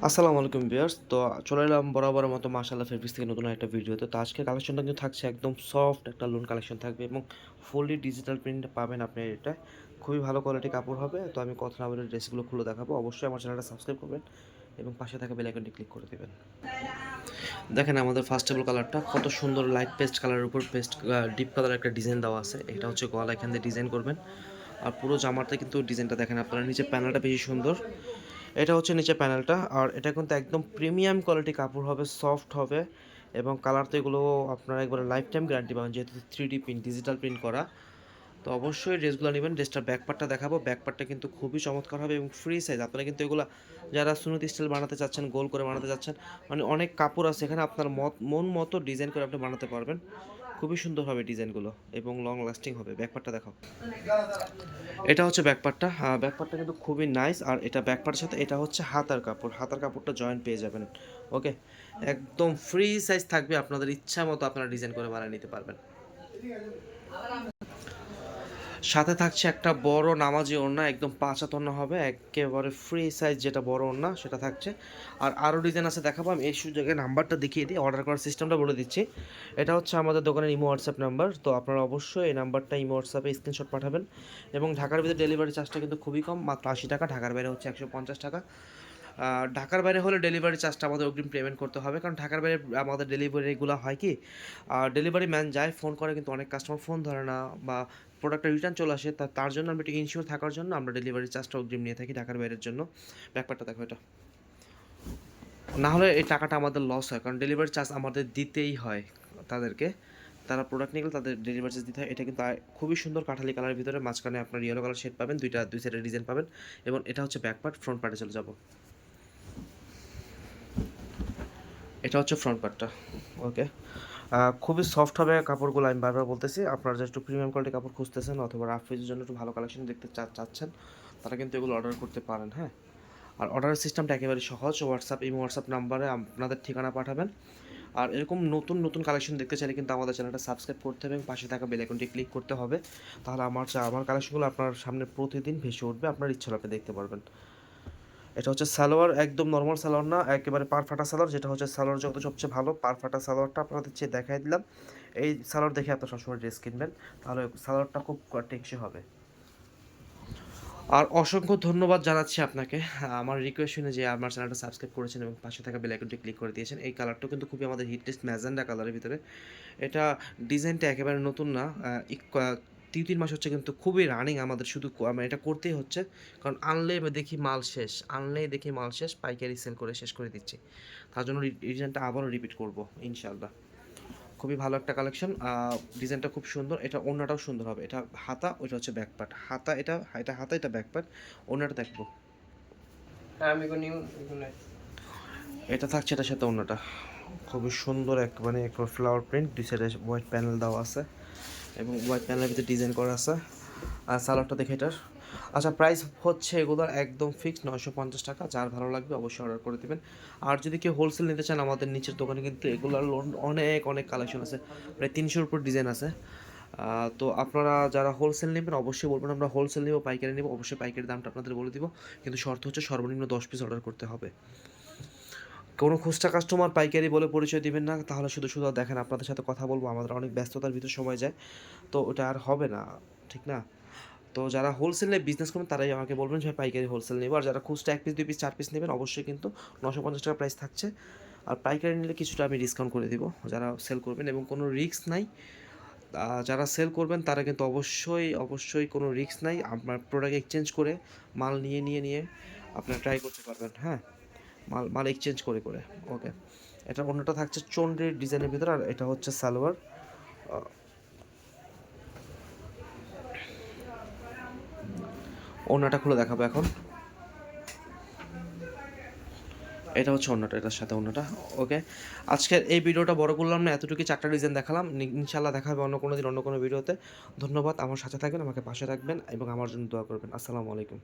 আসসালামু আলাইকুম ভিউয়ার্স। তো চলে এলাম বরাবরের মতো মাশাআল্লাহ ফেব্রিক্স থেকে নতুন একটা ভিডিওতে। তো আজকের কালেকশনটা কিন্তু থাকছে একদম সফট একটা লোন কালেকশন থাকবে এবং ফুললি ডিজিটাল প্রিন্ট পাবেন আপনি এটা। খুবই ভালো কোয়ালিটি কাপড় হবে। তো আমি কথা না বলে ড্রেসগুলো খুলে দেখাবো। অবশ্যই আমার চ্যানেলটা সাবস্ক্রাইব করবেন এবং পাশে থাকা বেল আইকনটি ক্লিক করে দিবেন। দেখেন আমাদের ফার্স্ট টেবল কালারটা কত সুন্দর লাইট পেস্ট কালারের উপর পেস্ট ডিপ কালারের একটা ডিজাইন দেওয়া আছে। এটা হচ্ছে গলা এখান দিয়ে ডিজাইন করবেন। আর পুরো জামাতে কিন্তু ডিজাইনটা দেখেন আপনারা, নিচে প্যানেলটা বেশি সুন্দর। এটা হচ্ছে নিচে প্যানেলটা, আর এটা কিন্তু একদম প্রিমিয়াম কোয়ালিটি কাপড় হবে, সফট হবে এবং কালার তো এগুলো আপনারা একবারে লাইফ টাইম গ্যারান্টি পাবেন, যেহেতু 3D প্রিন্ট ডিজিটাল প্রিন্ট করা। তো অবশ্যই ড্রেসগুলো নেবেন। ড্রেসটার ব্যাকপার্টটা দেখাবো। ব্যাকপার্টটা কিন্তু খুবই চমৎকার হবে এবং ফ্রি সাইজ। আপনারা কিন্তু এগুলো যারা সুন্নত স্টাইল বানাতে চাচ্ছেন, গোল করে বানাতে চাচ্ছেন, মানে অনেক কাপড় আছে এখানে, আপনার মন মতো ডিজাইন করে আপনি বানাতে পারবেন। খুবই সুন্দর হবে ডিজাইনগুলো এবং লং লাস্টিং হবে। ব্যাকপার্টটা দেখাও। এটা হচ্ছে ব্যাকপার্টটা। ব্যাকপার্টটা কিন্তু খুবই নাইস। আর এটা ব্যাকপার্টের সাথে এটা হচ্ছে হাতার কাপড়। হাতার কাপড়টা জয়েন্ট পেয়ে যাবেন। ওকে, একদম ফ্রি সাইজ থাকবে, আপনাদের ইচ্ছা মতো আপনারা ডিজাইন করে বানিয়ে নিতে পারবেন। সাথে থাকছে একটা বড় নামাজি ওড়না, একদম ৫ হাত ওড়না হবে, একেবারে ফ্রি সাইজ যেটা বড় ওড়না সেটা থাকছে। আর আরও ডিজাইন আছে দেখাবো। আমি এই সুযোগে নাম্বারটা দেখিয়ে দিই, অর্ডার করার সিস্টেমটা বলে দিচ্ছি। এটা হচ্ছে আমাদের দোকানের ইমো হোয়াটসঅ্যাপ নাম্বার। তো আপনারা অবশ্যই এই নাম্বারটা ইমো হোয়াটসঅ্যাপে স্ক্রিনশট পাঠাবেন এবং ঢাকার ভিতরে ডেলিভারি চার্জটা কিন্তু খুবই কম, মাত্র ৮০ টাকা। ঢাকার বাইরে হচ্ছে ১৫০ টাকা। ঢাকার বাইরে হলে ডেলিভারি চার্জটা আমাদের অগ্রিম পেমেন্ট করতে হবে, কারণ ঢাকার বাইরে আমাদের ডেলিভারিগুলো হয় কি, ডেলিভারি ম্যান যায়, ফোন করে কিন্তু অনেক কাস্টমার ফোন ধরে না বা প্রোডাক্টটা রিটার্ন চলে আসে। তার জন্য আমরা একটু ইনশিওর থাকার জন্য আমরা ডেলিভারি চার্জটা অগ্রিম নিয়ে থাকি ঢাকার বাইরের জন্য। ব্যাপারটা দেখো এটা, না হলে এই টাকাটা আমাদের লস হয়, কারণ ডেলিভারি চার্জ আমাদের দিতেই হয় তাদেরকে। তারা প্রোডাক্ট নিয়ে গেলে তাদের ডেলিভারি চার্জ দিতে হয়। এটা কিন্তু খুবই সুন্দর কাঠালি কালারের ভিতরে, মাঝখানে আপনার ইয়েলো কালার শেড পাবেন, দুই সাইডের ডিজাইন পাবেন। এবং এটা হচ্ছে ব্যাক পার্ট। ফ্রন্ট পার্টে চলে যাব। এটা হচ্ছে ফ্রন্ট পার্টটা। ওকে, খুবই সফট হবে কাপড়গুলো, আমি বারবার বলতেছি। আপনারা যারা একটু প্রিমিয়াম কোয়ালিটি কাপড় খুঁজতেছেন অথবা রাফ ইউজের জন্য একটু ভালো কালেকশন দেখতে চাচ্ছেন, তারা কিন্তু এগুলো অর্ডার করতে পারেন। হ্যাঁ, আর অর্ডারের সিস্টেমটা একেবারে সহজ। হোয়াটসঅ্যাপ নাম্বারে আপনাদের ঠিকানা পাঠাবেন। আর এরকম নতুন নতুন কালেকশন দেখতে চাইলে কিন্তু আমাদের চ্যানেলটা সাবস্ক্রাইব করতে হবে এবং পাশে থাকা বেল আইকনটি ক্লিক করতে হবে। তাহলে আমার কালেকশনগুলো আপনার সামনে প্রতিদিন ভেসে উঠবে, আপনার ইচ্ছা হলে আপনি দেখতে পারবেন। এটা হচ্ছে সালোয়ার, একদম নরমাল সালোয়ার না, একেবারে পার ফাটা সালোয়ার, যেটা হচ্ছে সালোয়ার জগতে সবচেয়ে ভালো। পার ফাটা সালোয়ারটা আপনাদের চেয়ে দেখাই দিলাম। এই সালোয়ার দেখে আপনারা সবসময় ড্রেস কিনবেন, তাহলে সালোয়ারটা খুব টেকসই হবে। আর অসংখ্য ধন্যবাদ জানাচ্ছি আপনাকে, আমার রিকোয়েস্ট শুনে যে আমার চ্যানেলটা সাবস্ক্রাইব করেছেন এবং পাশে থাকা বেল আইকনটি ক্লিক করে দিয়েছেন। এই কালারটা কিন্তু খুবই আমাদের হিট টেস্ট ম্যাজেন্ডা কালারের ভিতরে। এটা ডিজাইনটা একেবারে নতুন না, ২-৩ মাস হচ্ছে, কিন্তু খুবই রানিং আমাদের। শুধু মানে এটা করতেই হচ্ছে, কারণ আনলেই দেখি মাল শেষ, পাইকারি সেল করে শেষ করে দিচ্ছি। তার জন্য ডিজাইনটা আবারও রিপিট করব ইনশাআল্লাহ। খুবই ভালো একটা কালেকশন। ডিজাইনটা খুব সুন্দর। এটা ওড়নাটাও সুন্দর হবে। এটা হাতা, ওইটা হচ্ছে ব্যাক পার্ট। এটা হাতা, এটা ব্যাক পার্ট। ওড়নাটা দেখবো। এটা থাকছে এটার সাথে ওড়নাটা। খুবই সুন্দর, মানে একবার ফ্লাওয়ার প্রিন্ট, দুই সাইডে হোয়াইট প্যানেল দেওয়া আছে এবং হোয়াইট প্যানেলের ভিতরে ডিজাইন করা আছে। আর সালোয়ারটা দেখে এটার। আচ্ছা, প্রাইস হচ্ছে এগুলোর একদম ফিক্সড ৯৫০ টাকা। যার ভালো লাগবে অবশ্যই অর্ডার করে দেবেন। আর যদি কেউ হোলসেল নিতে চান, আমাদের নিচের দোকানে কিন্তু এগুলোর অনেক অনেক কালেকশন আছে, প্রায় ৩০০-র উপর ডিজাইন আছে। তো আপনারা যারা হোলসেল নেবেন অবশ্যই বলবেন আমরা হোলসেল নেব, পাইকারি নেব, অবশ্যই পাইকারি দামটা আপনাদের বলে দিব। কিন্তু শর্ত হচ্ছে সর্বনিম্ন ১০ পিস অর্ডার করতে হবে। কোনো খুচরা কাস্টমার পাইকারি বলে পরিচয় দিবেন না, তাহলে শুধু শুধু দেখেন আপনাদের সাথে কথা বলবো, আমাদের অনেক ব্যস্ততার ভিতর সময় যায়, তো ওটা আর হবে না, ঠিক না? তো যারা হোলসেলে বিজনেস করবেন তারাই আমাকে বলবেন যে পাইকারি হোলসেল নেবো। আর যারা খুচরা ১ পিস ২ পিস ৪ পিস নেবেন অবশ্যই কিন্তু ৯৫০ টাকা প্রাইস থাকছে। আর পাইকারি নিলে কিছুটা আমি ডিসকাউন্ট করে দিব যারা সেল করবেন, এবং কোনো রিস্ক নাই। যারা সেল করবেন তারা কিন্তু অবশ্যই কোনো রিস্ক নাই। আপনার প্রোডাক্ট এক্সচেঞ্জ করে মাল নিয়ে আপনারা ট্রাই করতে পারবেন। হ্যাঁ, মাল এক্সচেঞ্জ করে। ওকে, এটা অন্যটা থাকছে চন্ডির ডিজাইনের ভিতরে, আর এটা হচ্ছে সালোয়ার। ওড়নাটা খুলে দেখাবো এখন। এটা হচ্ছে ওড়নাটা, এটার সাথে ওড়নাটা। ওকে, আজকের এই ভিডিওটা বড় করলাম না, এতটুকুই ৪টা ডিজাইন দেখালাম। ইনশাআল্লাহ দেখা হবে অন্য কোনো দিন অন্য কোনো ভিডিওতে। ধন্যবাদ, আমার সাথে থাকবেন, আমাকে পাশে রাখবেন এবং আমার জন্য দোয়া করবেন। আসসালামু আলাইকুম।